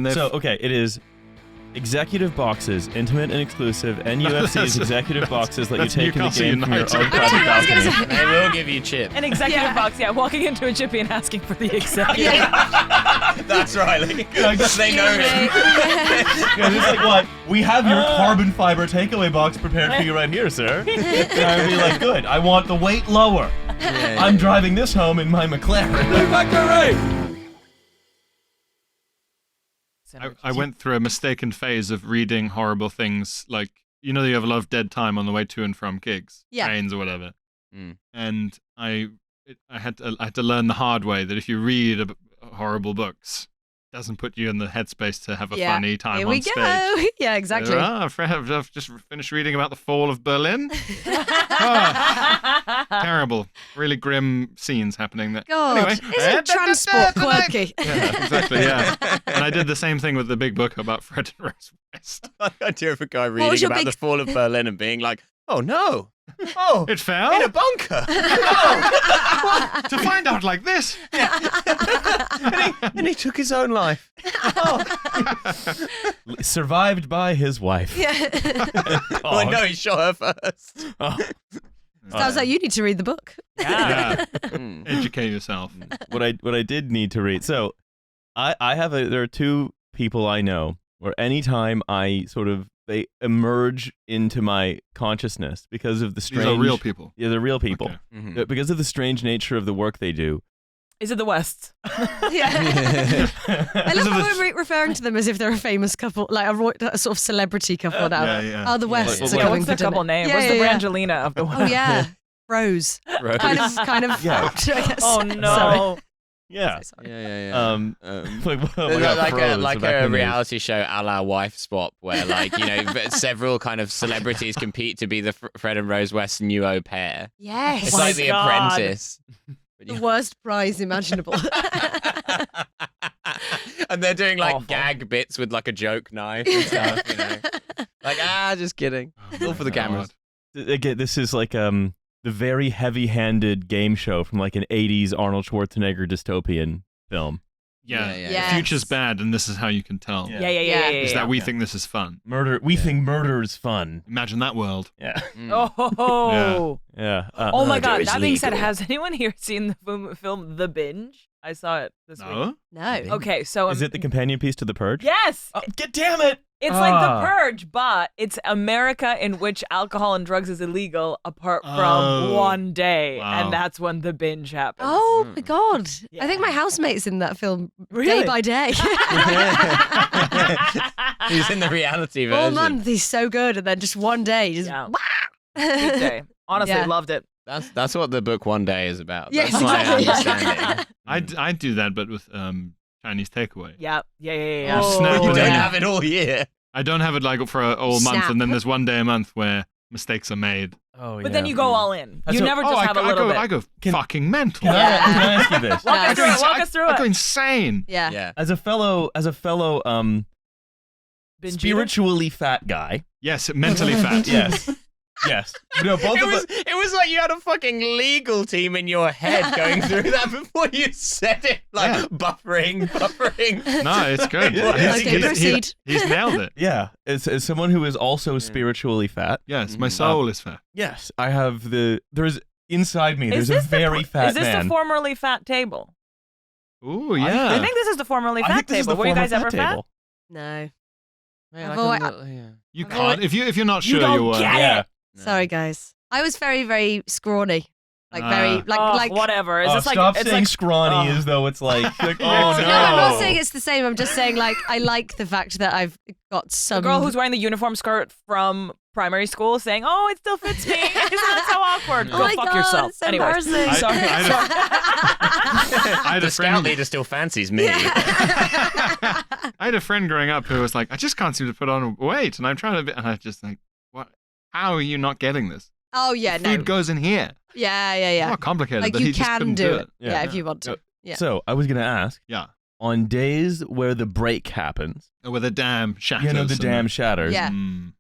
and So, okay, it is executive boxes, intimate and exclusive, and UFC's executive boxes let you take in the Newcastle game from your United. own private balcony. They will give you chips. An executive box, walking into a chippy and asking for the executive. That's right. They know him. Yeah, it's like, what? We have your carbon fiber takeaway box prepared for you right here, sir. And I'd be like, good, I want the weight lower. I'm driving this home in my McLaren. I went through a mistaken phase of reading horrible things, like, you know, you have a lot of dead time on the way to and from gigs, trains or whatever. And I had to learn the hard way that if you read horrible books, it doesn't put you in the headspace to have a funny time on stage. Here we go. Yeah, exactly. I've just finished reading about the fall of Berlin. Terrible, really grim scenes happening there. God, anyway, isn't transport quirky? Yeah, exactly. Yeah, and I did the same thing with the big book about Fred and Rose West. I like the idea of a guy reading about the fall of Berlin and being like, "Oh no, oh, it fell in a bunker." Oh, to find out like this. and he took his own life. Survived by his wife. Oh no, he shot her first. Sounds like you need to read the book. Yeah. Educate yourself. What I did need to read. So, there are two people I know where anytime I they emerge into my consciousness because of the strange. These are real people. Yeah, they're real people. Okay. Mm-hmm. Because of the strange nature of the work they do. Is it the West? Yeah. I love how we're referring to them as if they're a famous couple, like a sort of celebrity couple now. Yeah. Oh, the West. Well, are coming What's for the dinner. couple name? Yeah, What's the yeah. Brangelina of the West? Oh yeah, Rose. Kind of. Yeah. I guess. Oh no. Yeah. Yeah. Like a reality show a la Wife Swap, where several kind of celebrities compete to be the Fred and Rose West new au pair. Yes. It's like The God. Apprentice. The worst prize imaginable. And they're doing like Awful. gag bits with like a joke knife and stuff, Like, just kidding. It's all for the cameras. Again, this is like the very heavy-handed game show from like an 80s Arnold Schwarzenegger dystopian film. Yeah. Yes. The future's bad, and this is how you can tell. Yeah. Is that we think this is fun. Murder. We think murder is fun. Imagine that world. Yeah. Oh. Yeah. Oh my God. is That being said, legal. has anyone here seen the film The Binge? I saw it this week. No? No. Okay, so Is it the companion piece to The Purge? yes, Damn it! it's like The Purge, but it's America in which alcohol and drugs is illegal, apart from one day, Wow. and that's when The Binge happens. Oh my God. Yeah. I think my housemate's in that film Really? day by day. He's in the reality version. All month he's so good, and then just one day, just Yeah. Good day. Honestly, Yeah. loved it. That's what the book One Day is about. Yes, That's my exactly. understanding. I'd do that, but with Chinese takeaway. Yeah. Oh. Snap You it don't in. have it all year. I don't have it like for a whole month, Snap. and then there's one day a month where mistakes are made. Oh, But then you go all in. You So- never just have a little bit. I go fucking mental. Can I ask you this? Walk us through it. Walk us through I go it. insane. Yeah. Yeah. As a fellow Binge eater? spiritually fat guy. Yes, mentally fat. Yes. Yes. No, both of us. It was like you had a fucking legal team in your head going through that before you said it. Like, Yeah. buffering. No, it's good. Okay, proceed. He's nailed it. Yeah. As someone who is also spiritually fat. Yes, my soul is fat. Yes, I have there's inside me. Is There's a this very fat Is this man. the formerly fat table? Ooh, yeah. I think this is the formerly I fat think this is table. the Were you former guys ever fat? table. No. Yeah, I've always- You can't. If you're not You sure, don't you were. get it. Yeah. Sorry, guys. I was very, very scrawny. Like, Ah. very, like. whatever. Is Oh, this like stop it's saying like scrawny oh. as though it's like oh no. No, I'm not saying it's the same. I'm just saying, like, I like the fact that I've got some. the girl who's wearing the uniform skirt from primary school saying, "Oh, it still fits me." Isn't that so awkward? Oh Go my fuck God, yourself. it's so Anyway, embarrassing. sorry. I had The a scout friend. leader still fancies me. I had a friend growing up who was like, I just can't seem to put on weight, and I'm trying to. And I just like, what? How are you not getting this? Oh yeah, no. Food goes in here. Yeah. Not complicated, Like but you he just can couldn't do do it. Yeah, if you want to. Yeah. So I was gonna ask, Yeah. on days where the break happens, Where the dam shatters. you know, the and dam shatters. Yeah.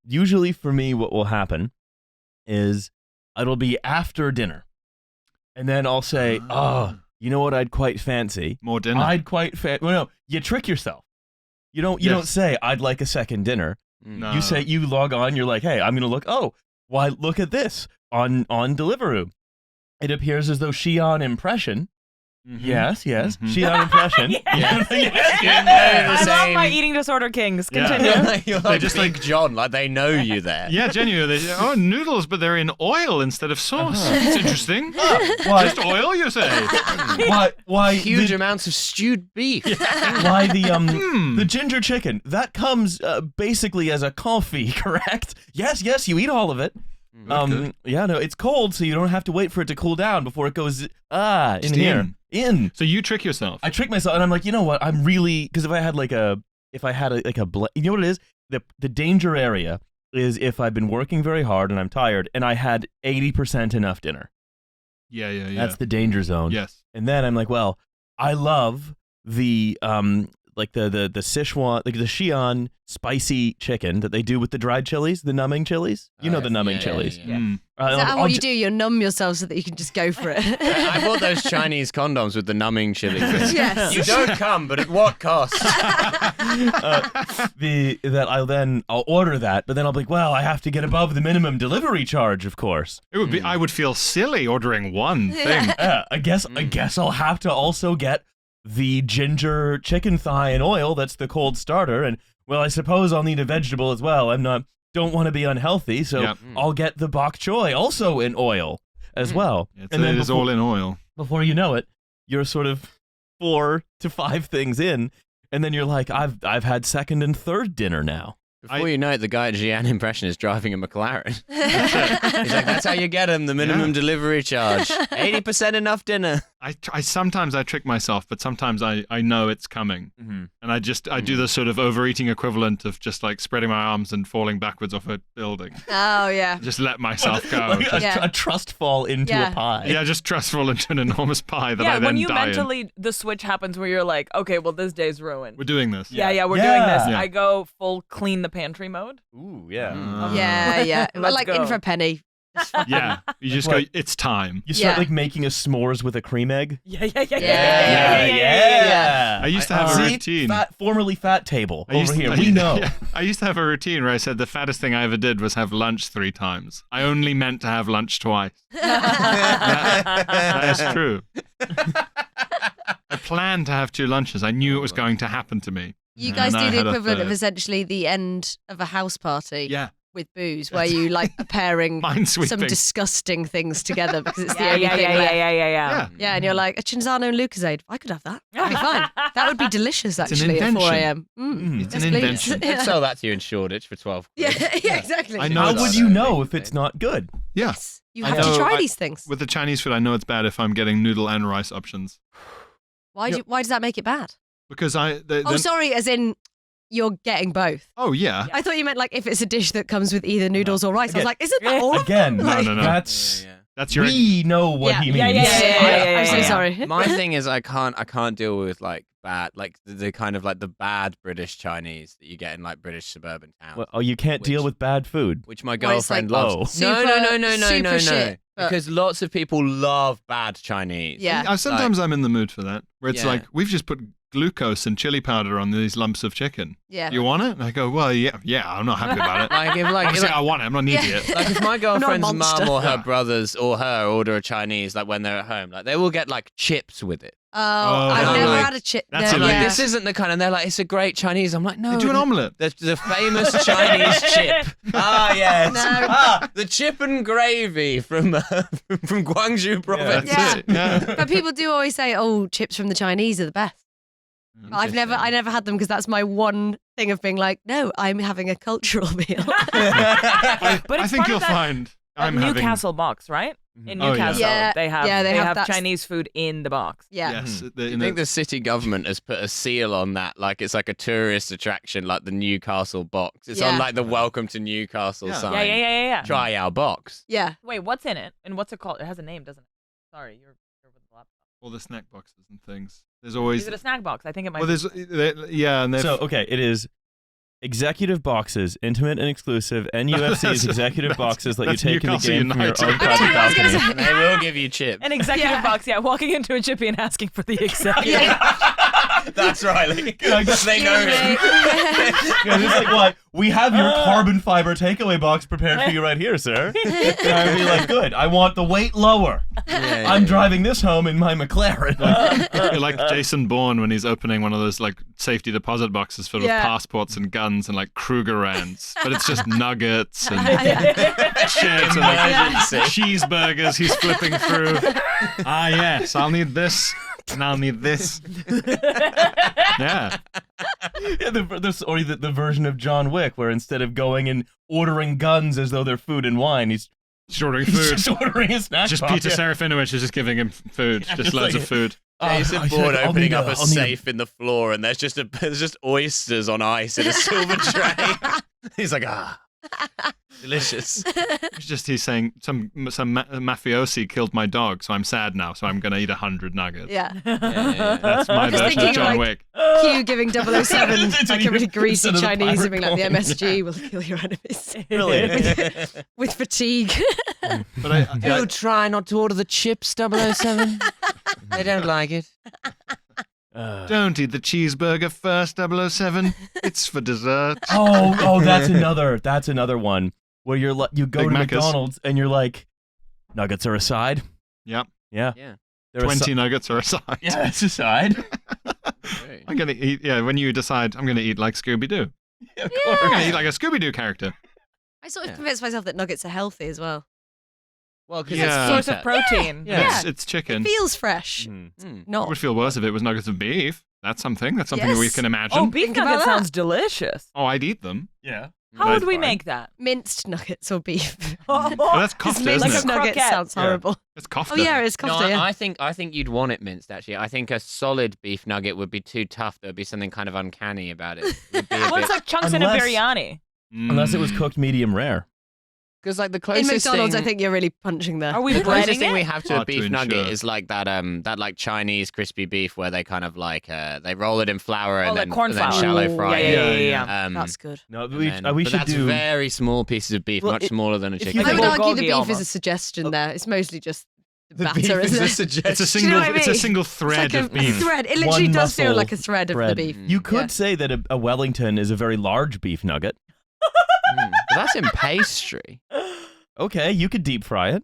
Usually for me, what will happen is it'll be after dinner, and then I'll say, Ah. "Oh, you know what? I'd quite fancy. More dinner. Well, no, you trick yourself You don't say, I'd like a second dinner. No. You say, you log on, you're like, hey, I'm going to look, why, look at this on Deliveroo. It appears as though Xi'an impression. Mm-hmm. Yes. Mm-hmm. Xi'an impression. I love my eating disorder kings. Continue. You're like just like John, like they know you there. Yeah, genuinely. Noodles, but they're in oil instead of sauce. It's interesting. Why? Just oil, you say? Why Huge amounts of stewed beef. Why the ginger chicken? That comes basically as a coffee, correct? Yes, you eat all of it. Okay. It's cold, so you don't have to wait for it to cool down before it goes in here. In. So you trick yourself. I trick myself, and I'm like, you know what? I'm really, because if I had you know what it is? The danger area is if I've been working very hard and I'm tired, and I had 80% enough dinner. Yeah. That's the danger zone. Yes. And then I'm like, well, I love the the Sichuan, like the Xi'an spicy chicken that they do with the dried chilies, the numbing chilies. You know the numbing chilies. Yeah. Is that what you do? You numb yourself so that you can just go for it. I bought those Chinese condoms with the numbing chili. Yes. You don't come, but at what cost? I'll order that, but then I'll be like, well, I have to get above the minimum delivery charge, of course. It would be. I would feel silly ordering one thing. I guess I'll have to also get the ginger chicken thigh in oil. That's the cold starter, and well, I suppose I'll need a vegetable as well. Don't want to be unhealthy, so I'll get the bok choy also in oil as well. And then it's all in oil. Before you know it, you're sort of 4 to 5 things in, and then you're like, I've had second and third dinner now. Before you know it, the guy at Xi'an Impression is driving a McLaren. He's like, that's how you get him, the minimum delivery charge. 80% enough dinner. Sometimes I trick myself, but sometimes I know it's coming. Mm-hmm. And I do the sort of overeating equivalent of just like spreading my arms and falling backwards off a building. Oh, yeah. Just let myself go. Like a trust fall into a pie. Yeah, just trust fall into an enormous pie that I then when you die mentally, the switch happens where you're like, okay, well, this day's ruined. We're doing this. We're doing this. Yeah. I go full clean the pantry mode. Ooh, yeah. Yeah. Let's Like go. in for a penny. Yeah, you just go, it's time. You start like making a s'mores with a cream egg. Yeah. I used to have a routine. Formerly fat table over here. We We know. Yeah, I used to have a routine where I said the fattest thing I ever did was have lunch 3 times. I only meant to have lunch twice. That is true. I planned to have 2 lunches. I knew it was going to happen to me. You guys And I do the had a equivalent of third. essentially the end of a house party. Yeah. With booze, where you like are pairing Minesweeping. some disgusting things together because it's the only Yeah. thing left. Yeah. Yeah, and you're like, a Cinzano and Lucozade. I could have that. That'd be fine. That would be delicious, It's an actually, at 4 invention. a.m. It's an Yes, please. invention. I'd sell that to you in Shoreditch for 12 quid. Yeah, exactly. I know How it's- would you know if it's not good? Yeah. Yes, you I have to know, try these things. With the Chinese food, I know it's bad if I'm getting noodle and rice options. Why does that make it bad? Because Sorry, as in you're getting both. Oh, yeah. I thought you meant like if it's a dish that comes with either noodles or rice. I was like, isn't that all of Again, them? Like- No. That's your... we know what he means. I'm so sorry. My thing is I can't deal with like bad, like the kind of like the bad British Chinese that you get in like British suburban towns. Well, you can't deal with bad food. Which my Well, it's girlfriend like loves. super- super shit, but- Because lots of people love bad Chinese. Yeah. Sometimes I'm in the mood for that, where it's Yeah. like, we've just put glucose and chili powder on these lumps of chicken. Yeah. You want it? And I go, well, yeah, I'm not happy about it. Obviously, I want it. I'm not an idiot. Like if my girlfriend's monster. mum or her brothers or her order a Chinese, like when they're at home, like they will get like chips with it. Oh, I've never like, had a chip. that's No, elite. yeah. This isn't the kind, and they're like, it's a great Chinese. I'm like, no. Do an omelette. The famous Chinese chip. Ah, yes. No. The chip and gravy from Guangzhou province. That's it. Yeah. But people do always say, "Oh, chips from the Chinese are the best." I never had them because that's my one thing of being like, no, I'm having a cultural meal. I it's think part you'll of that- find That I'm having... Newcastle box, right? In Oh, yeah. Newcastle, Yeah. they have Yeah, they have that- Chinese food in the box. Yeah. Yes. I think the city government has put a seal on that, like it's like a tourist attraction, like the Newcastle box. It's on Yeah. like the Welcome to Newcastle Yeah. sign. Yeah. Try our box. Yeah. Wait, what's in it? And what's it called? It has a name, doesn't it? Sorry, you're with the laptop. all the snack boxes and things. There's always... Is it a snack box? I think it might Well, be. there's... Yeah, and they've... So, okay, it is executive boxes, intimate and exclusive, and UFC's executive boxes that you that's take in the Newcastle game from your United. own private I was gonna balcony. say- They will give you chips. An executive Yeah. box, walking into a chippy and asking for the executive. That's right. Like, they know Excuse him. me. Yeah, it's like, what? We have your carbon fiber takeaway box prepared for you right here, sir. And I'd be like, good. I want the weight lower. I'm driving this home in my McLaren. You're like Jason Bourne when he's opening one of those like safety deposit boxes full of passports and guns and like Krugerrands, but it's just nuggets and chips and like cheeseburgers he's flipping through. Ah, yes, I'll need this and I'll need this. Yeah. Yeah, the version of John Wick where instead of going and ordering guns as though they're food and wine, he's ordering food. just ordering a snack Just box. Peter Serafinowicz is just giving him food, just loads of food. Jason Bourne opening up a safe in the floor, and there's just oysters on ice in a silver tray. He's like, delicious. He's saying some mafiosi killed my dog, so I'm sad now, so I'm gonna eat 100 nuggets. Yeah. That's my version of John Wick. Q giving 007 like a really greasy Chinese and being like, the MSG will kill your enemies. Really? With fatigue. But Don't try not to order the chips, 007. They don't like it. Don't eat the cheeseburger first, 007. It's for dessert. Oh, that's another one where you go Big to Macca's. McDonald's and you're like, nuggets are a side. Yep. Yeah. They're 20 nuggets are a side. Yeah, it's a side. I'm gonna eat. Yeah, when you decide I'm gonna eat like Scooby-Doo. Yeah, of course. I'm gonna eat like a Scooby-Doo character. I sort of convinced myself that nuggets are healthy as well. Well, because Yeah. it's Source of protein. Yeah. It's chicken. It feels fresh. It Not. would feel worse if it was nuggets of beef. That's something. That's something Yes. we can imagine. Oh, beef Think about nugget that. sounds delicious. Oh, I'd eat them. Yeah. How would That's we fine. make that? Minced nuggets or beef. Oh, that's Because kofta, minced isn't Like it? a nuggets croquette. sounds horrible. It's kofta. Oh yeah, it's No, kofta. Yeah. I think you'd want it minced. Actually, I think a solid beef nugget would be too tough. There'd be something kind of uncanny about it. It'd be a Well, it's bit... like chunks in a Unless- biryani. Unless it was cooked medium rare. Because like the In closest McDonald's, thing... I think you're really punching there. Are we The closest breading thing we it? have to a Hard to beef nugget ensure. is like that like Chinese crispy beef where they kind of like they roll it in flour and like then, corn and then flour. shallow Ooh, fry yeah, it. yeah. That's good. No, And we then- we but should that's do. very small pieces of beef, Well, much smaller than a if you chicken. I would Like argue the bulgogi beef is a almost. suggestion there. It's mostly just the The beef batter, is isn't a it? suggestion. It's a Do you know single. what I It's a mean? single It's thread like of a beef. thread. It literally One does feel muscle like a thread of the bread. beef. You could Yeah. say that a Wellington is a very large beef nugget. But that's in pastry. Okay, you could deep fry it.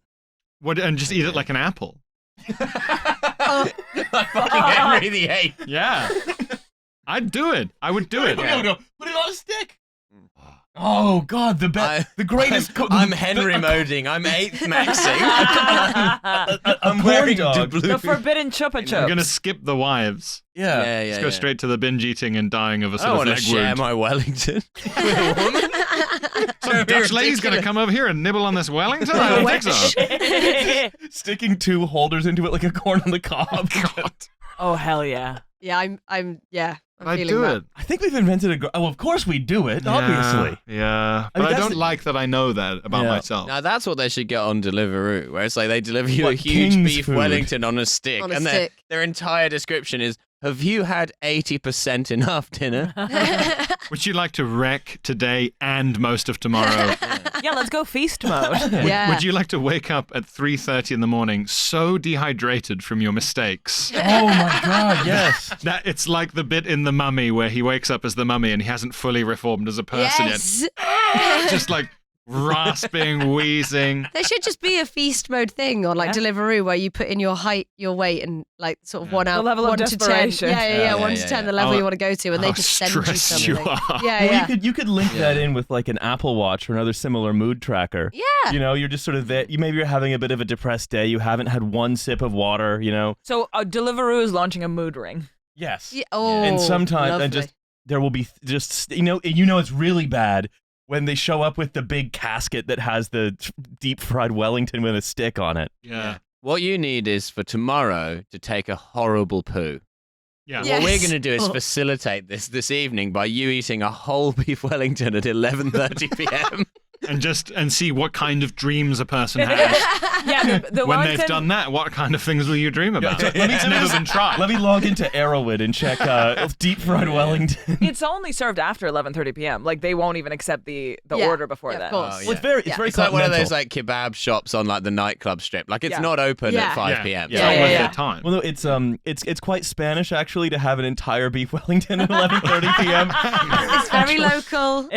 What? And just eat it like an apple. Like fucking Henry VIII. Yeah. I'd do it. I would do it. No. Put it on a stick. Oh God, the greatest. I'm Henry Moding. I'm 8th maxing. I'm wearing dog. The forbidden chupa I'm chups. gonna skip the wives. Yeah. Just go straight to the binge eating and dying of a I sort don't of want to leg share wound. my Wellington with a woman. Some Dutch lady's gonna come over here and nibble on this Wellington. I don't think so. Sticking 2 holders into it like a corn on the cob. Oh hell yeah! Yeah, I'm I'd feeling do that. it. I think we've invented Oh, of course we do it. Obviously. Yeah. I mean, But I that's don't the- like that I know that about Yeah. myself. Now that's what they should get on Deliveroo, where it's like they deliver you a What, huge King's beef food? Wellington on a stick, On a and stick. their entire description is, "Have you had 80% enough dinner?" Would you like to wreck today and most of tomorrow? Yeah, let's go feast mode. Yeah. Would you like to wake up at 3:30 in the morning so dehydrated from your mistakes Oh my God, yes. that it's like the bit in The Mummy where he wakes up as the mummy and he hasn't fully reformed as a person Yes. yet. Just like rasping, wheezing. There should just be a feast mode thing on like Deliveroo where you put in your height, your weight, and like sort of one out, level of 1 to 10. desperation. Yeah, 1 to yeah, 10, yeah. the level Oh, you want to go to, and they how just send you stressed something. you are. Yeah, Well, yeah. you could link that in with like an Apple Watch or another similar mood tracker. Yeah. You know, you're just sort of there. Maybe you're having a bit of a depressed day. You haven't had one sip of water. You know. So Deliveroo is launching a mood ring. Yes. Yeah, oh, And sometimes, lovely. and just there will be just you know it's really bad when they show up with the big casket that has the deep fried Wellington with a stick on it. Yeah. What you need is for tomorrow to take a horrible poo. Yeah. Yeah. What we're Yes. going to do is Oh. facilitate this evening by you eating a whole beef Wellington at 11:30 p.m. and see what kind of dreams a person has. Yeah, the when Wellington... they've done that, what kind of things will you dream about? Yeah, It's never been tried. Let me log into Arrowwood and check deep fried Wellington. It's only served after 11:30 p.m. Like they won't even accept the order before that. Of course. Well, it's very It's like one of those like kebab shops on like the nightclub strip. Like it's not open at 5 p.m. It's not worth their time. Well, no, it's quite Spanish actually to have an entire beef Wellington at 11:30 p.m. It's very local.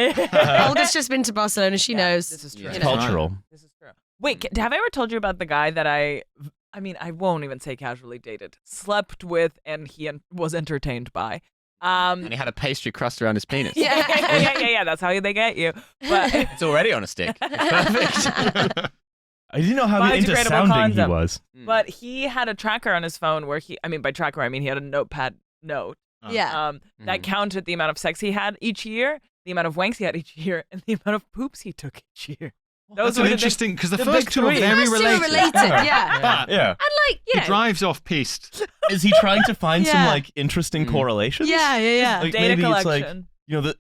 Olga's just been to Barcelona. She knows. This is true. It's cultural. This is true. Wait, have I ever told you about the guy that I mean, I won't even say casually dated, slept with, and he was entertained by? And he had a pastry crust around his penis. Yeah. That's how they get you. But It's already on a stick. It's perfect. I didn't know how into Biodegradable sounding condom. he was. But he had a tracker on his phone where by tracker I mean he had a notepad note. That counted the amount of sex he had each year, the amount of wanks he had each year, and the amount of poops he took each year. That's interesting because the first two are The very first two are related, yeah. But Yeah. And like, he drives off piste. Is he trying to find some Yeah. like interesting correlations? Yeah. Like, Data maybe collection. it's like, you know,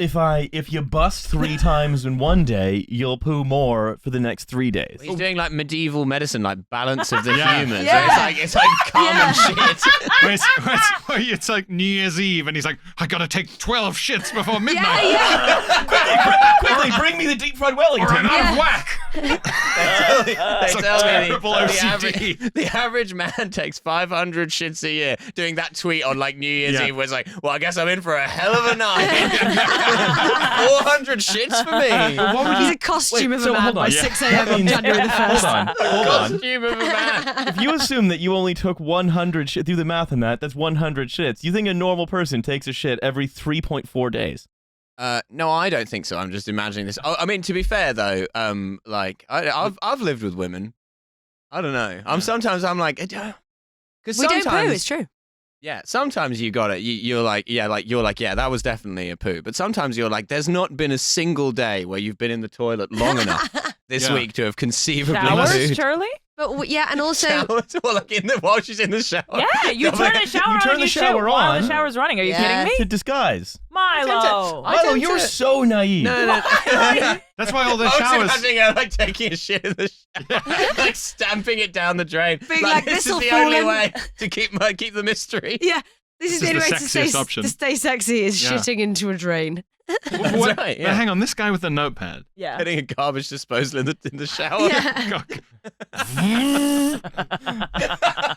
if you bust 3 times in one day, you'll poo more for the next 3 days. He's doing like medieval medicine, like balance of the humans. Yeah. It's like common shit. Where it's like New Year's Eve, and he's like, I gotta take 12 shits before midnight. Quickly, bring me the deep fried Wellington. Or I'm out of whack. They tell me terrible OCD. the average man takes 500 shits a year. Doing that tweet on like New Year's Eve was like, well, I guess I'm in for a hell of a night. 400 shits for me. He's a costume of a man hold by on. 6 a.m. on January the 1st. Hold on. Costume of a man. If you assume that you only took 100 shit, do the math on that, that's 100 shits. You think a normal person takes a shit every 3.4 days? No, I don't think so. I'm just imagining this. I mean, to be fair though, like I've lived with women. I don't know. I'm like, because We don't poo, it's true. Yeah, sometimes you got it. You're like, yeah, that was definitely a poo. But sometimes you're like, there's not been a single day where you've been in the toilet long enough this week to have conceivably Showers, pooed. Charlie? But yeah, and also Showers? Well, like while she's in the shower. Yeah, you turn the shower on. You turn and the shower shit while on. the shower's running. Are you kidding To me? disguise. Milo. Milo, you're so naive. No. That's why all the I was showers. imagining her like taking a shit in the shower, like stamping it down the drain. Being like, this is "This'll the fall only in." way to keep the mystery. yeah, this is This the is only the way to sexiest option. stay sexy is Yeah. shitting into a drain. That's What? right. But Yeah. hang on, this guy with the notepad. Yeah. Getting a garbage disposal in the shower. Yeah. God.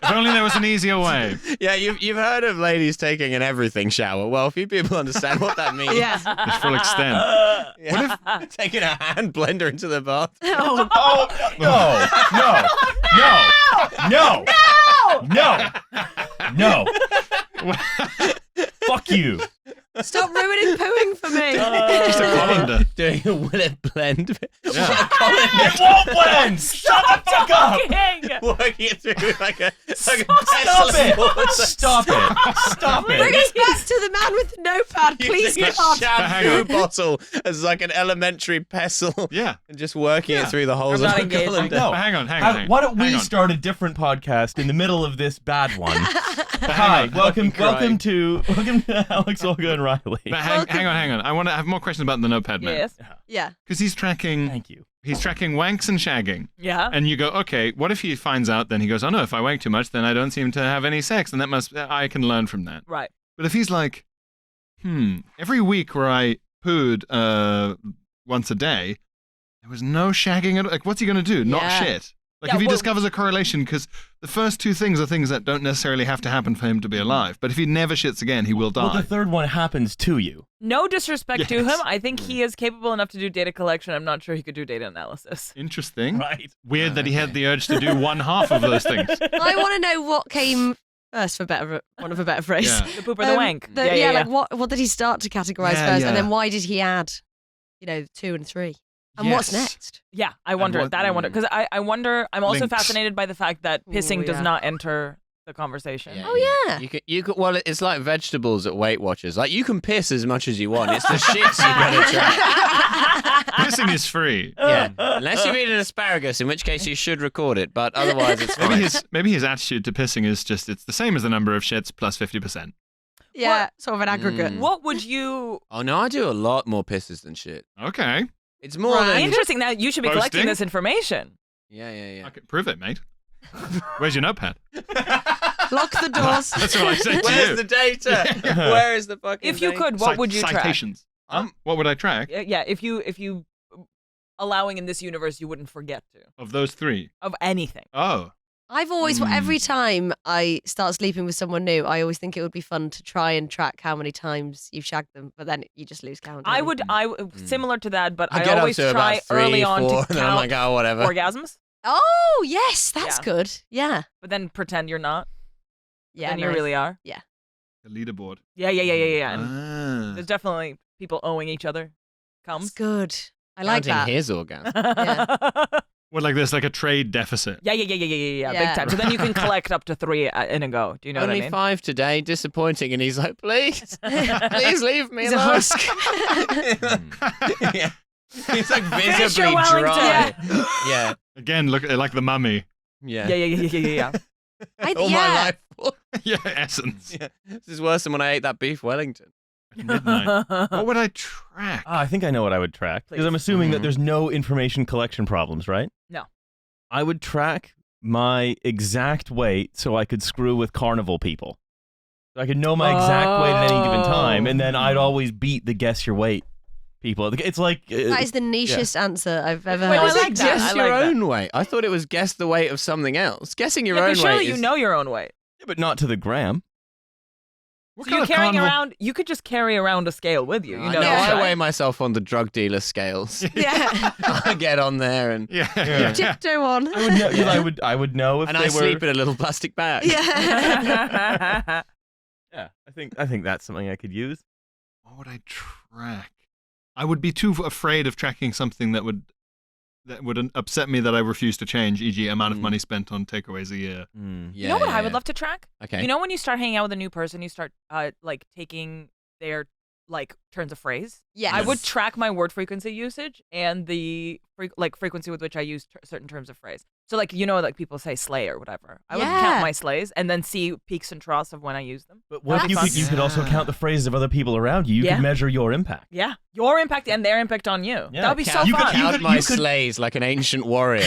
If only there was an easier way. Yeah, you've heard of ladies taking an everything shower. Well, few people understand what that means. Yeah. To full extent. Yeah. Taking a hand blender into the bath. Oh, No. Fuck you. stop ruining pooing for me. Just a colander. Doing a will it blend? It won't blend. Shut the fuck up. Working it through like a Stop pencil it. board. Stop Bring it. us back to the man with the notepad, please, Using a God. shampoo bottle as like an elementary pestle. Yeah. And just working it through the holes I'm of not a engaging. colander. No. But hang on. Why don't we Hang on. start a different podcast in the middle of this bad one? Hi, welcome to Alex, Olga, and Riley. But hang on. I want to have more questions about the notepad man. Yes. Yeah. Because he's tracking Thank you. wanks and shagging. Yeah. And you go, okay, what if he finds out, then he goes, oh no, if I wank too much, then I don't seem to have any sex. And I can learn from that. Right. But if he's like, every week where I pooed once a day, there was no shagging at all. Like, what's he going to do? Not Yeah. shit. Like, Yeah, if he well- discovers a correlation, because the first two things are things that don't necessarily have to happen for him to be alive. But if he never shits again, he will die. Well, the third one happens to you. No disrespect to Yes. him. I think he is capable enough to do data collection. I'm not sure he could do data analysis. Interesting. Right. Weird that he had the urge to do one half of those things. I want to know what came first, for want of a better phrase. Yeah. The poop or the wank. Like what did he start to categorize Yeah, first, yeah. and then why did he add, 2 and 3, and what's Yes. next? Yeah, I wonder. what- I wonder. Because I wonder, I'm also Links. fascinated by the fact that pissing Ooh, does yeah. not enter the conversation. Oh, yeah. You could. Well, it's like vegetables at Weight Watchers. Like you can piss as much as you want. It's the shits you gotta try. Pissing is free. Yeah, unless you eat an asparagus, in which case you should record it. But otherwise, it's fine. Maybe his attitude to pissing is just it's the same as the number of shits plus 50%. Yeah, sort of an aggregate. What would you? Oh no, I do a lot more pisses than shit. Okay. It's more than interesting. Now you should be collecting this information. Yeah. I can prove it, mate. Where's your notepad? Lock the doors. That's what I said to Where's you. the data? Where is the fucking If you data? could, what would you Citations. What would I track? Yeah, if you allowing in this universe, you wouldn't forget to. Of those 3? Of anything. Oh. I've always, every time I start sleeping with someone new, I always think it would be fun to try and track how many times you've shagged them, but then you just lose count. I would, similar to that, but I get always up to try about 3, early on 4, to and then I'm count like, oh, whatever. orgasms. Oh, yes, that's Yeah. good. Yeah. But then pretend you're not. Yeah, And you nice. really are. Yeah. The leaderboard. Yeah. And there's definitely people owing each other. That's Comes. good. I like Counting that. his orgasm. Well, like there's like a trade deficit. Yeah, Yeah. big time. So then you can collect up to 3 in a go. Do you know Only what I mean? 5 today, disappointing. And he's like, please, please leave me He's a alone. husk. Yeah. He's like Finish visibly your dry. Wellington. Yeah. Again, look like the mummy. Yeah. Yeah. All my life. Yeah, essence. Yeah. This is worse than when I ate that beef Wellington. At midnight. What would I track? I think I know what I would track. Because Please. I'm assuming Mhm. that there's no information collection problems, right? No. I would track my exact weight so I could screw with carnival people. So I could know my exact weight at any given time, and then I'd always beat the guess your weight people. It's like... That is the nichest answer I've ever Wait, heard. I like that. Guess I your like that. own weight. I thought it was guess the weight of something else. Guessing your Yeah, own 'cause surely weight you is... know your own weight. Yeah, but not to the gram. What So kind you're of carrying carnival- around. You could just carry around a scale with you. You know, no, that, I right? weigh myself on the drug dealer scales. Yeah. I get on there and Yeah. Tiptoe on. I would know, I would know if and they I were... sleep in a little plastic bag. Yeah. Yeah, I think that's something I could use. What would I track? I would be too afraid of tracking something that would upset me that I refuse to change, e.g. amount of money spent on takeaways a year. Mm. Yeah, You know what yeah, I would yeah. love to track? Okay. You know when you start hanging out with a new person, you start like taking their like turns of phrase. Yes. I would track my word frequency usage and the frequency with which I use certain terms of phrase. So like like people say slay or whatever. I would Yeah. count my slays and then see peaks and troughs of when I use them. But what if That's you fun. could also count the phrases of other people around you? You Yeah. could measure your impact. Yeah, your impact and their impact on you. Yeah, That would be so you could fun. Count could- my you could- slays like an ancient warrior.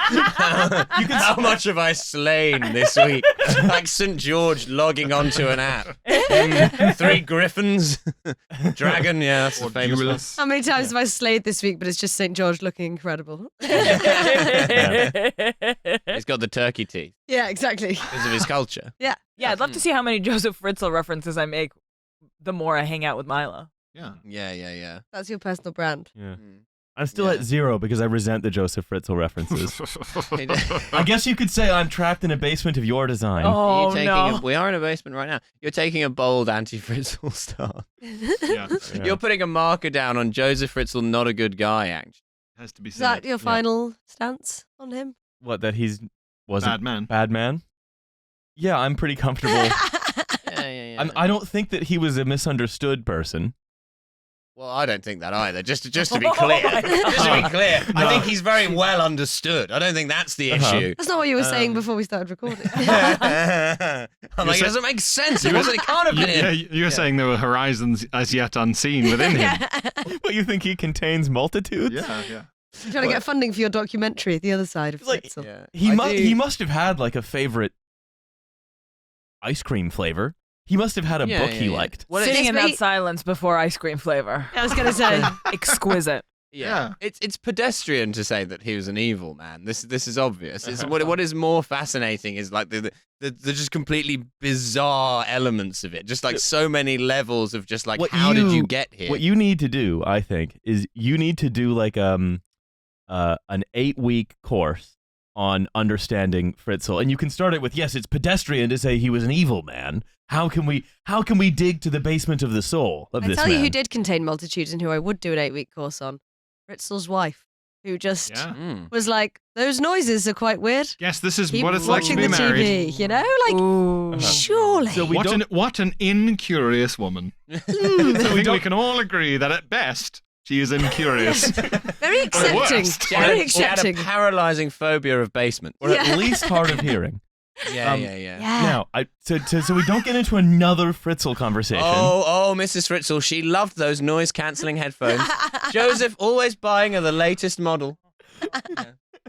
How much have I slain this week? Like St. George logging onto an app. 3 griffins. Dragon, yeah, that's the famous one. Duelist. How many times have I slayed this week, but it's just St. George looking incredible? He's got the turkey teeth Yeah, exactly. because of his culture. Yeah. Yeah, I'd love to see how many Joseph Fritzl references I make the more I hang out with Mila. Yeah. Yeah. That's your personal brand. Yeah. Mm. I'm still at 0 because I resent the Joseph Fritzl references. Hey, I guess you could say I'm trapped in a basement of your design. Oh, You're taking no. we are in a basement right now. You're taking a bold anti-Fritzl stance. Yeah. Yeah. You're putting a marker down on Joseph Fritzl, not a good guy, actually. Has to be Is said. that your final stance on him? What, that he's wasn't Bad man. bad man? Yeah, I'm pretty comfortable. Yeah. I don't think that he was a misunderstood person. Well, I don't think that either. Just to be clear, I think he's very well understood. I don't think that's the issue. That's not what you were saying before we started recording. I'm like, it doesn't make sense. It can't have been him. You're saying there were horizons as yet unseen within him. But you think he contains multitudes? Yeah. Trying to get funding for your documentary, The Other Side of Like- Fritzl. Yeah. He must have had like a favorite ice cream flavor. He must have had a book he liked. Well, Sitting it's in me- that silence before ice cream flavor. I was going to say. Exquisite. Yeah. It's pedestrian to say that he was an evil man. This is obvious. It's what is more fascinating is like the just completely bizarre elements of it. Just like so many levels of just like how did you get here? What you need to do, I think, is you need to do like an 8-week course on understanding Fritzl, and you can start it with, yes, it's pedestrian to say he was an evil man. How can we dig to the basement of the soul of I this tell man? you who did contain multitudes and who I would do an 8-week course on. Fritzl's wife, who just Yeah. was like, those noises are quite weird. Yes, this is Keep what it's like to watching be the married. TV, you know? Like, Ooh. surely. So we don't. What an incurious woman. I think we can all agree that at best, she is incurious. Very accepting. worst. She had Very a- she had a accepting. paralyzing phobia of basement. Or at least hard of hearing. Yeah. Now, so we don't get into another Fritzl conversation. Oh, Mrs. Fritzl, she loved those noise-canceling headphones. Joseph always buying her the latest model.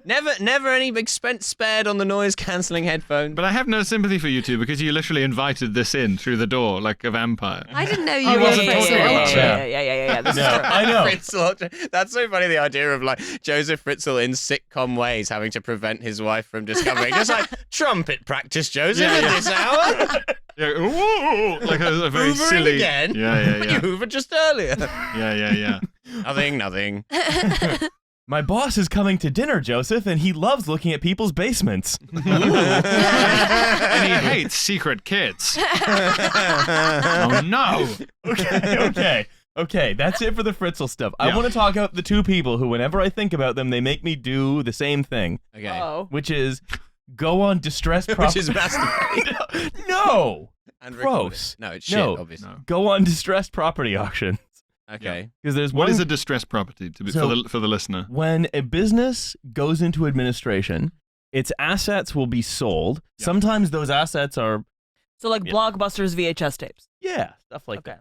Never any expense spared on the noise-canceling headphones. But I have no sympathy for you two because you literally invited this in through the door like a vampire. I didn't know you I were wasn't Fritzl talking about Ultra. that. Yeah. This is No, true. I know. Fritzl, that's so funny, the idea of like Joseph Fritzl in sitcom ways having to prevent his wife from discovering. Just like, trumpet practice, Joseph, at this hour. Yeah, ooh, like a very Hoovering silly. again? Yeah. You hoovered just earlier. Yeah. Nothing. My boss is coming to dinner, Joseph, and he loves looking at people's basements. And he hates secret kids. Oh no. Okay, that's it for the Fritzl stuff. Yeah. I want to talk about the two people who, whenever I think about them, they make me do the same thing, Okay. which is go on distressed property. Which is masturbate. No! And record Gross. it. No, it's shit, No. obviously. No. Go on distressed property auctions. Okay. Because there's What one is a distressed property for the listener? when a business goes into administration, its assets will be sold. Yeah. Sometimes those assets are, So like Blockbuster's VHS tapes. stuff like Okay. that.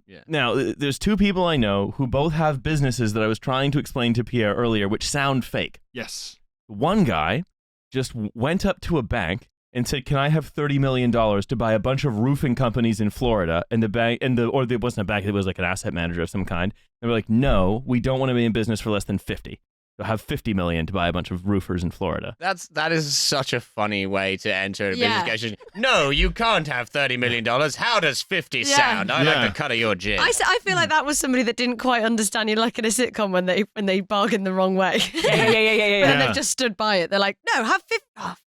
Yeah. Now, there's two people I know who both have businesses that I was trying to explain to Pierre earlier, which sound fake. Yes. One guy just went up to a bank and said, "Can I have $30 million to buy a bunch of roofing companies in Florida?" And the bank, or it wasn't a bank, it was like an asset manager of some kind. They were like, "No, we don't want to be in business for less than 50. You'll have 50 million to buy a bunch of roofers in Florida." That is such a funny way to enter a Yeah. business discussion. No, you can't have $30 million. How does 50 sound? I like the cut of your jib. I feel like that was somebody that didn't quite understand you, like in a sitcom when they bargain the wrong way. Yeah. And they've just stood by it. They're like, no, have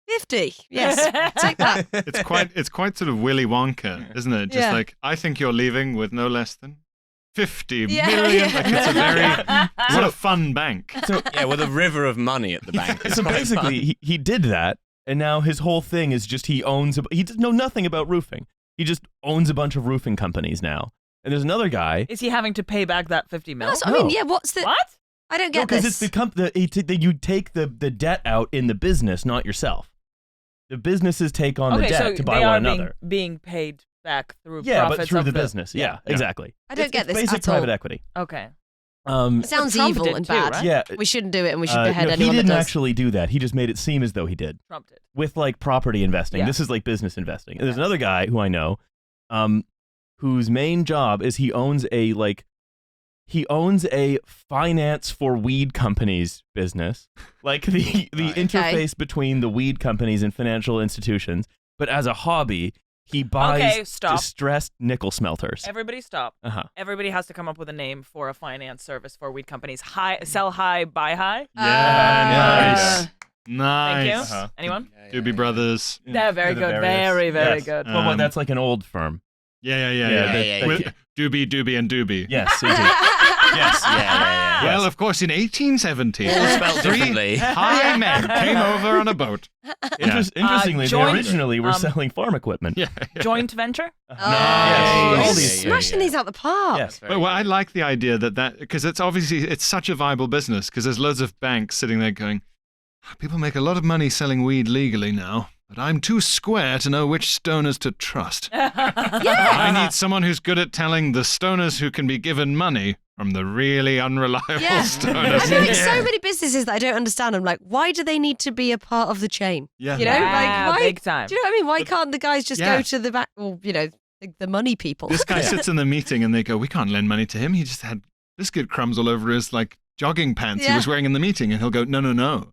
50. Yes, take that. It's quite sort of Willy Wonka, isn't it? Just Yeah. like, I think you're leaving with no less than 50 Yeah, million. yeah. Like, it's a very what a fun bank. Yeah, with a river of money at the bank. It's So quite basically, he did that, and now his whole thing is just he does know nothing about roofing. He just owns a bunch of roofing companies now. And there's another guy. Is he having to pay back that 50 mil? That's what I mean, yeah, what's the... What? I don't No, get because this. it's you take the debt out in the business, not yourself. The businesses take on the Okay, debt so to buy they one are another. being paid back through Yeah, profits but through of the business. Yeah, exactly. I don't get It's this basic at all. private equity. Okay. It sounds Trump evil did and too, bad. right? Yeah. We shouldn't do it, and we should behead no, anyone he didn't that does. actually do that. He just made it seem as though he did. Trump did. With like property investing. Yeah. This is like business investing. And there's another guy who I know, whose main job is he owns a finance for weed companies business, like the interface between the weed companies and financial institutions. But as a hobby, he buys distressed nickel smelters. Everybody stop. Everybody has to come up with a name for a finance service for weed companies. Sell high, buy high. Yeah, nice. Thank you. Anyone? Doobie Brothers. Yeah, very good. Very Yes. good. Well, that's like an old firm. Yeah. With Doobie, and Doobie. Yes, indeed. Yes. Yeah. Well, of course, in 1870, All spelled three differently. high men came over on a boat. Interestingly, joint- they originally were selling farm equipment. Yeah. Joint venture? Yes. You're All these smashing these out the park. Yes. But well, I like the idea that because it's such a viable business because there's loads of banks sitting there going, people make a lot of money selling weed legally now, but I'm too square to know which stoners to trust. I need someone who's good at telling the stoners who can be given money from the really unreliable stoners. I know there's so many businesses that I don't understand. I'm like, why do they need to be a part of the chain? Yeah. You know, like why? Big time. Do you know what I mean? Why can't the guys just go to the back? Well, you know, the money people. This guy sits in the meeting and they go, we can't lend money to him. He just had biscuit crumbs all over his like jogging pants he was wearing in the meeting. And he'll go, no.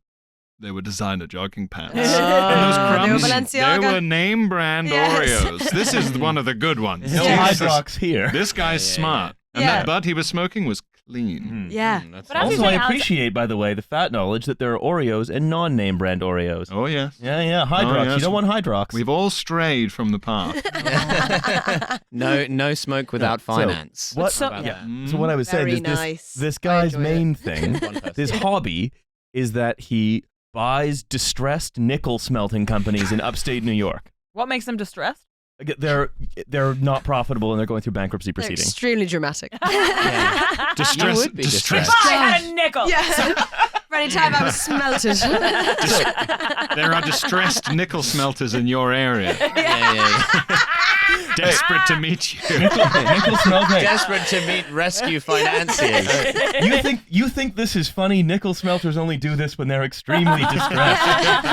They were designer jogging pants. And those crumbs, they were Balenciaga. they were name brand Oreos. This is one of the good ones. No Hydrox here. This guy's smart. And that bud he was smoking was clean. Yeah. But as you Also, I say, appreciate, by the way, the fat knowledge that there are Oreos and non-name brand Oreos. Oh, yes. Yeah, Hydrox. yes. You don't want Hydrox. We've all strayed from the path. No smoke without finance. What? So- So what I was saying Very is nice. this guy's I enjoy main it. thing, One person. his hobby, is that he buys distressed nickel smelting companies in upstate New York. What makes them distressed? They're not profitable and they're going through bankruptcy proceedings. Extremely dramatic. Distress. distressed. I had a nickel. Yeah. For any time I was smelted. There are distressed nickel smelters in your area. Yeah. Desperate to meet you. Nickel smelting. Desperate to meet rescue financiers. You think this is funny? Nickel smelters only do this when they're extremely distressed.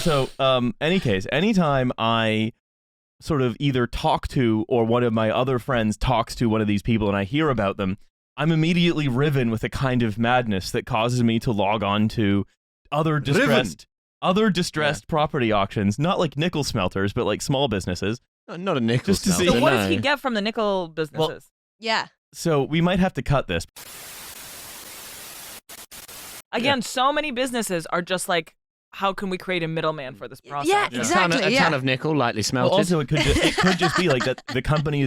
So, any case, anytime I sort of either talk to or one of my other friends talks to one of these people and I hear about them, I'm immediately riven with a kind of madness that causes me to log on to other distressed property auctions, not like nickel smelters, but like small businesses. Not a nickel Just to see- smelter, So what no. does he get from the nickel businesses? Yeah. So we might have to cut this. Again, so many businesses are just like, how can we create a middleman for this process? Yeah, exactly. A ton of nickel, lightly Well, smelted. also, it could just be like that. The company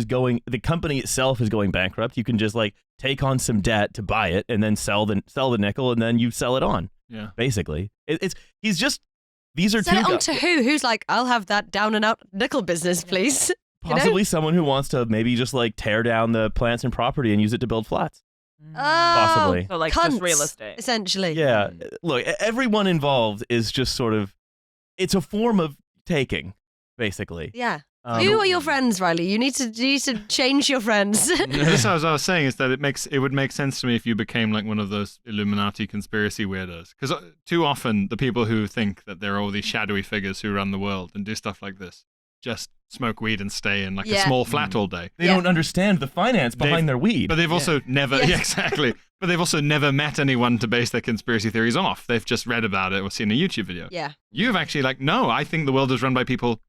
itself is going bankrupt. You can just like take on some debt to buy it, and then sell the nickel, and then you sell it on. Yeah. Basically, these are Sell it two on to who? Who's like, I'll have that down and out nickel business, please. possibly someone who wants to maybe just like tear down the plants and property and use it to build flats. Possibly. So like Cunts, just real estate. essentially. Yeah. Look, everyone involved is just sort of. It's a form of taking, basically. Yeah. Who are your friends, Riley? You need to change your friends. This, as I was saying, is that it would make sense to me if you became like one of those Illuminati conspiracy weirdos. Because too often the people who think that there are all these shadowy figures who run the world and do stuff like this just smoke weed and stay in like a small flat all day. They don't understand the finance behind their weed. But they've also never, exactly. But they've also never met anyone to base their conspiracy theories off. They've just read about it or seen a YouTube video. Yeah. You've actually like, no, I think the world is run by people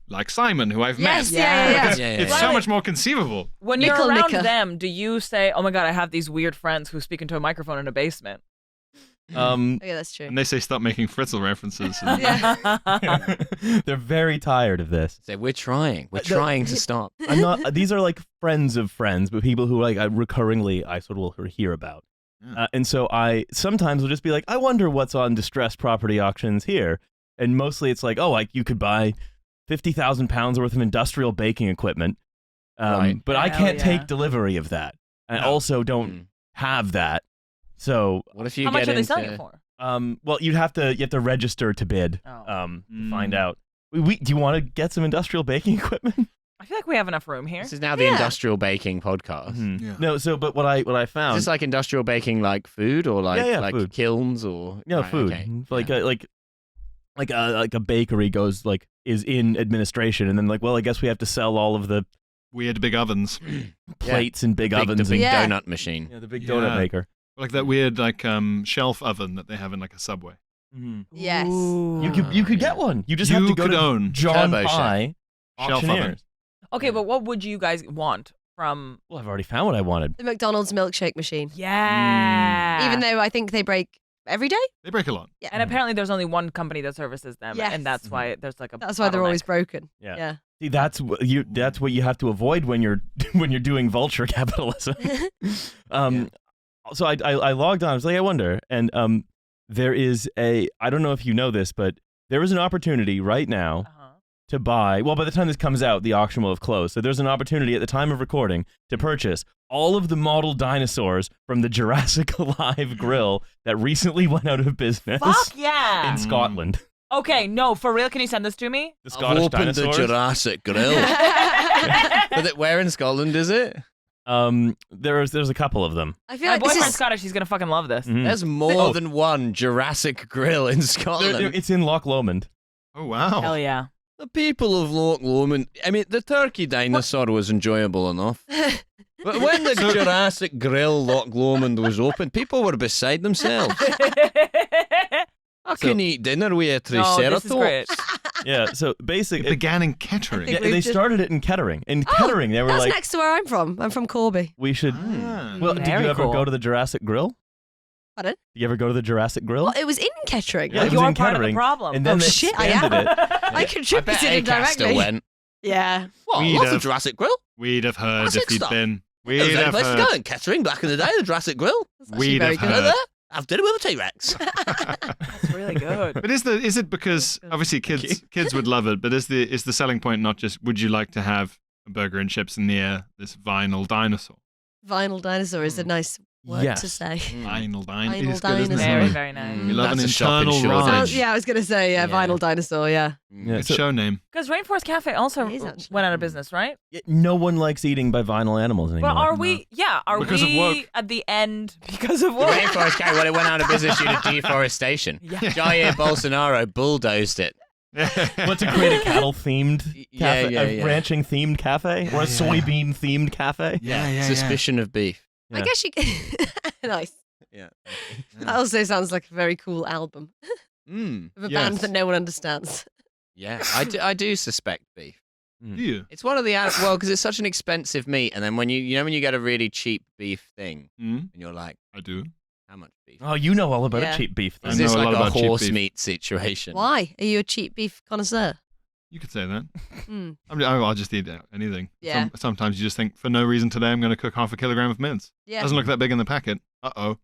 like Simon, who I've met. Yeah. It's so much more conceivable. When you're around them, do you say, oh my God, I have these weird friends who speak into a microphone in a basement? Yeah, that's true. And they say stop making Fritzl references. They're very tired of this. So we're trying to stop. I'm not. These are like friends of friends, but people who like I sort of will hear about. And so I sometimes will just be like, I wonder what's on distressed property auctions here. And mostly it's like, oh, like you could buy 50,000 pounds worth of industrial baking equipment, but I can't take delivery of that. I also don't have that. So what if you how much are they selling it for? Well, you have to register to bid to find out. Do you want to get some industrial baking equipment? I feel like we have enough room here. This is now the industrial baking podcast. Mm-hmm. Yeah. No, so but what I found is this like industrial baking, like food or like food. Kilns or food. Okay. Like a bakery is in administration, and then well, I guess we have to sell all of the weird big ovens, plates and big ovens, the big donut machine, the big donut maker. Like that weird shelf oven that they have in like a Subway. Mm-hmm. Yes. You could get one. You just have to go to own John Turbo Pye shelf oven. Okay, but what would you guys want from? Well, I've already found what I wanted. The McDonald's milkshake machine. Yeah. Even though I think they break every day. They break a lot. Yeah. And apparently there's only one company that services them, and that's why there's like a. That's why they're always broken. Yeah. See, that's what you have to avoid when you're doing vulture capitalism. So I logged on. I was like, I wonder, and there is I don't know if you know this, but there is an opportunity right now to buy. Well, by the time this comes out, the auction will have closed. So there's an opportunity at the time of recording to purchase all of the model dinosaurs from the Jurassic Alive grill that recently went out of business. Fuck yeah! In Scotland. Okay, no, for real, can you send this to me? The Scottish dinosaurs. The Jurassic grill. Where in Scotland is it? There's a couple of them. I feel My like this boyfriend's is Scottish. He's gonna fucking love this. Mm-hmm. There's more than one Jurassic grill in Scotland. It's in Loch Lomond. Oh wow! Hell yeah! The people of Loch Lomond. I mean, the turkey dinosaur was enjoyable enough. But when the Jurassic grill Loch Lomond was open, people were beside themselves. I can eat dinner with a Triceratops. This is great. Yeah, so basically... It began in Kettering. Yeah, they started it in Kettering. In Kettering, they were that's like... next to where I'm from. I'm from Corby. We should... Well, did you Very ever cool. go to the Jurassic Grill? Pardon? Did you ever go to the Jurassic Grill? Well, it was in Kettering. Yeah, it was You're in part of the Kettering, problem. And then they shit, I expanded am. it. I I bet contributed Acaster indirectly. went. Yeah. What? We'd Lots have- of Jurassic grill? We'd have heard Classic if you'd stuff. been. It We'd was a have place to heard. go in Kettering back in the day, the Jurassic grill. That's actually We'd very have good. Go there. Have dinner with a T-Rex. That's really good. But is it because obviously kids would love it, but is the selling point not just would you like to have a burger and chips near this vinyl dinosaur? Vinyl dinosaur is a nice word to say. Vinyl dinosaur. Vinyl It is good, isn't it? Very, very nice. We love That's an a shop in internal Shoreditch. ride. I was going to say, vinyl dinosaur, Yeah, It's a show name. Because Rainforest Cafe also It is, actually. went out of business, right? No one likes eating by vinyl animals anymore. But are we? Yeah, are Because of we work. at the end because of work? Rainforest Cafe, well, it went out of business due to deforestation. Jair Bolsonaro bulldozed it. Want to create a cattle-themed cafe, a ranching-themed cafe, or a soybean-themed cafe? Suspicion of beef. I guess you nice. Yeah. That also sounds like a very cool album of a band that no one understands. Yeah, I do suspect beef. Do you? It's one of the because it's such an expensive meat, and then when you when you get a really cheap beef thing, and you're like, I do. how much beef? Oh, you know all about a cheap beef. I Is know this a lot like a about cheap horse beef. meat situation? Why? Are you a cheap beef connoisseur? You could say that. Mm. I'll just eat anything. Yeah. Sometimes you just think, for no reason today, I'm going to cook half a kilogram of mince. Yeah. Doesn't look that big in the packet. Uh-oh.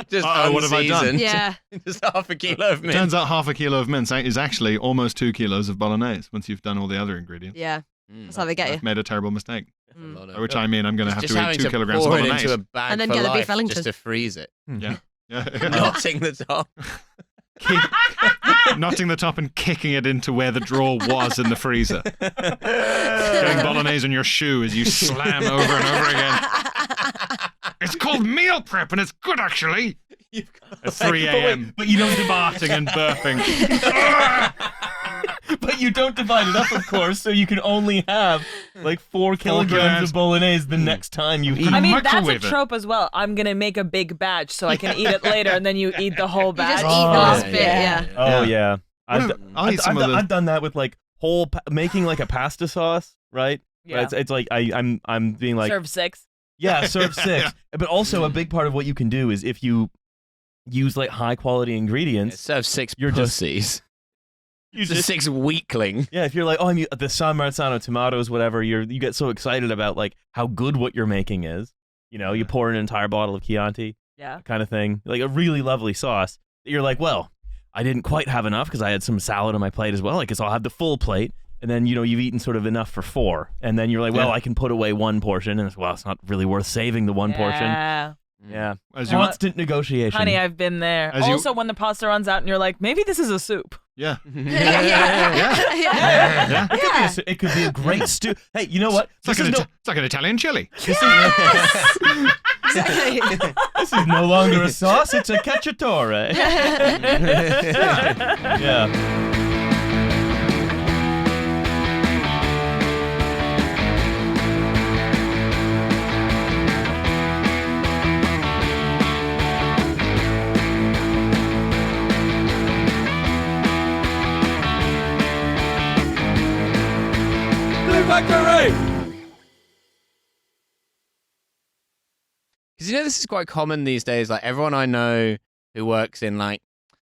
Just what have I done? unseasoned. Yeah. Just half a kilo of mince. Turns out half a kilo of mince is actually almost 2 kilos of bolognese once you've done all the other ingredients. Yeah. That's how they get you. I've made a terrible mistake. Mm. By which I mean I'm going to have Just to eat having 2 kilograms of pour it bolognese. into a bag And then for get the beef life Wellington. just to freeze it. Yeah. Knotting the top. Knotting the top and kicking it into where the drawer was in the freezer. Getting bolognese in your shoe as you slam over and over again. It's called meal prep and it's good actually. At 3 a.m. But you don't farting and burping. But you don't divide it up, of course, so you can only have like 4 kilograms of bolognese the next time you eat. I mean, that's a Microwave it. trope as well. I'm going to make a big batch so I can eat it later, and then you eat the whole You batch. just eat the last bit, yeah. Oh yeah, I'll eat some of those. I've done that with like making like a pasta sauce, right? Yeah. It's like I'm being like Serve 6. yeah, serve 6. But also a big part of what you can do is if you use like high quality ingredients, Serve 6 You're just- pussies. you It's a 6 weakling. yeah, if you're like, oh, I'm the San Marzano tomatoes, whatever, you get so excited about like how good what you're making is. You know, you pour an entire bottle of Chianti, Yeah. kind of thing, like a really lovely sauce. You're like, well, I didn't quite have enough because I had some salad on my plate as well. I guess I'll have the full plate. And then, you've eaten sort of enough for 4. And then you're like, well, I can put away 1 portion. And it's not really worth saving the 1 portion. Yeah. Yeah. As you- Constant negotiation. Honey, I've been there. As you- Also, when the pasta runs out and you're like, maybe this is a soup. Yeah. Yeah. It could be a great stew. Hey, you know what? It's like an Italian chili. Exactly. This is no longer a sauce, it's a cacciatore. Yeah. Because this is quite common these days. Like everyone I know who works in like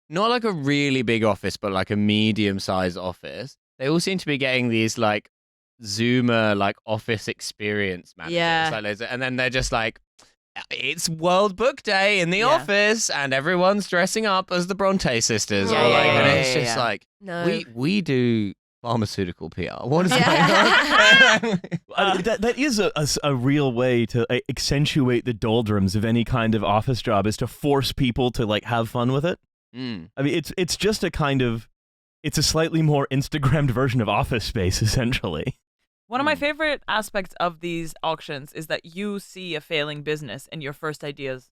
not like a really big office, but like a medium-sized office, they all seem to be getting these like Zoomer like office experience managers. Yeah. Like, and then they're just like, it's World Book Day in the office, and everyone's dressing up as the Bronte sisters. Yeah, or yeah, like, yeah, and it's yeah, just yeah. like No. we do pharmaceutical PR. What is Yeah. going on? That is a real way to accentuate the doldrums of any kind of office job, is to force people to like have fun with it. Mm. I mean, it's just it's a slightly more Instagrammed version of Office Space, essentially. One of my favorite aspects of these auctions is that you see a failing business and your first idea is,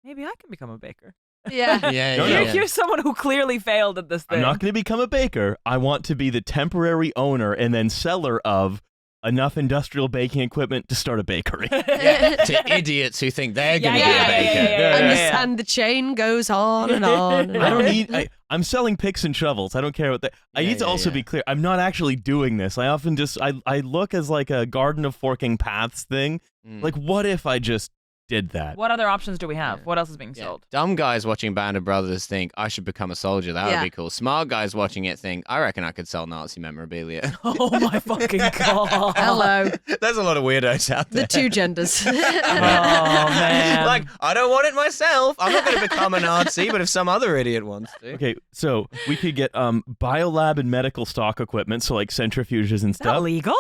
maybe I can become a baker. Yeah. Yeah. You're someone who clearly failed at this thing. I'm not going to become a baker. I want to be the temporary owner and then seller of enough industrial baking equipment to start a bakery. To idiots who think they're going to be a baker. And the chain goes on and on. And I don't on. need. I'm selling picks and shovels. I don't care what that. I need to also be clear. I'm not actually doing this. I often just I look as like a garden of forking paths thing. Like, what if I just did that. What other options do we have? What else is being sold? Dumb guys watching Band of Brothers think, I should become a soldier. That would be cool. Smart guys watching it think, I reckon I could sell Nazi memorabilia. Oh my fucking God. Hello. There's a lot of weirdos out there. The two genders. Oh, man. Like, I don't want it myself. I'm not going to become a Nazi, but if some other idiot wants to. Okay, so we could get biolab and medical stock equipment, so like centrifuges and Is that stuff. legal?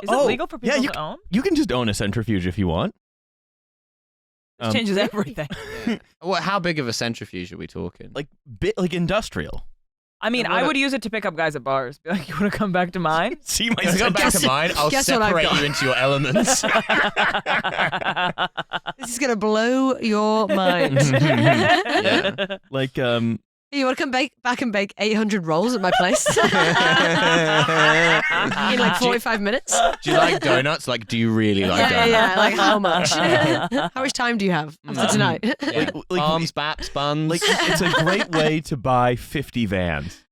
Is it legal for people to own? You can just own a centrifuge if you want. This changes everything. Well, how big of a centrifuge are we talking? Like industrial. I mean, I would use it to pick up guys at bars. Be like, you want to come back to mine? See my come back to mine. I'll separate you into your elements. This is gonna blow your mind. Like You want to come back and bake 800 rolls at my place in like 45 minutes? Do you like donuts? Like, do you really like donuts? Yeah. Like, how much? How much time do you have after tonight? Yeah. Like, Palms, baps, buns. like it's a great way to buy 50 vans.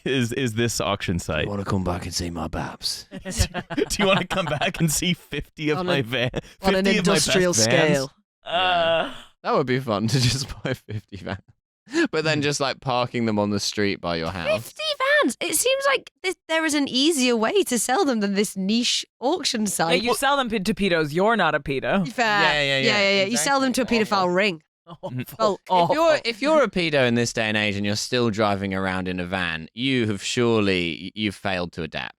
is this auction site? You want to come back and see my baps? Do you want to come back and see 50 of my vans? On an industrial scale. That would be fun to just buy 50 vans. But then just like parking them on the street by your house. 50 vans. It seems like there is an easier way to sell them than this niche auction site. Yeah, you sell them to pedos. You're not a pedo. Fair. Yeah. You sell them to a paedophile ring. If you're a pedo in this day and age and you're still driving around in a van, you've failed to adapt.